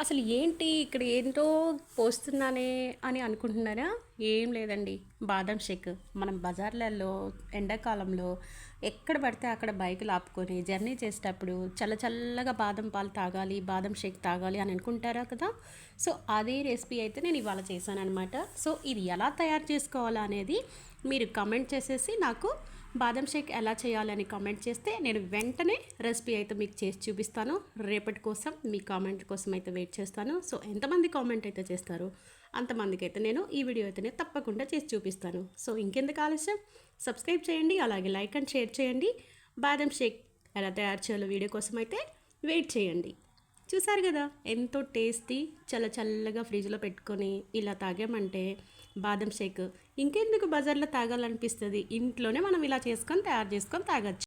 అసలు ఏంటి ఇక్కడ ఏంటో పోస్తున్నానే అని అనుకుంటున్నారా? ఏం లేదండి. బాదం షేక్ మనం బజార్లలో ఎండాకాలంలో ఎక్కడ పడితే అక్కడ బైకులు ఆపుకొని జర్నీ చేసేటప్పుడు చల్ల చల్లగా బాదం పాలు తాగాలి, బాదం షేక్ తాగాలి అని అనుకుంటారా కదా. సో అదే రెసిపీ అయితే నేను ఇవాళ చేశానన్నమాట. సో ఇది ఎలా తయారు చేసుకోవాలా అనేది మీరు కమెంట్ చేసేసి నాకు బాదం షేక్ ఎలా చేయాలని కామెంట్ చేస్తే నేను వెంటనే రెసిపీ అయితే మీకు చేసి చూపిస్తాను. రేపటి కోసం మీ కామెంట్ కోసం అయితే వెయిట్ చేస్తాను. సో ఎంతమంది కామెంట్ అయితే చేస్తారో అంతమందికి అయితే నేను ఈ వీడియో అయితేనే తప్పకుండా చేసి చూపిస్తాను. సో ఇంకెందుకు ఆలస్యం, సబ్స్క్రైబ్ చేయండి, అలాగే లైక్ అండ్ షేర్ చేయండి. బాదం షేక్ ఎలా తయారు చేయాలో వీడియో కోసం అయితే వెయిట్ చేయండి. చూసారు కదా ఎంతో టేస్టీ, చల్ల చల్లగా ఫ్రిడ్జ్లో పెట్టుకొని ఇలా తాగామంటే బాదం షేక్ ఇంకెందుకు బజార్లో తాగాలనిపిస్తుంది. ఇంట్లోనే మనం ఇలా చేసుకొని తయారు చేసుకొని తాగొచ్చు.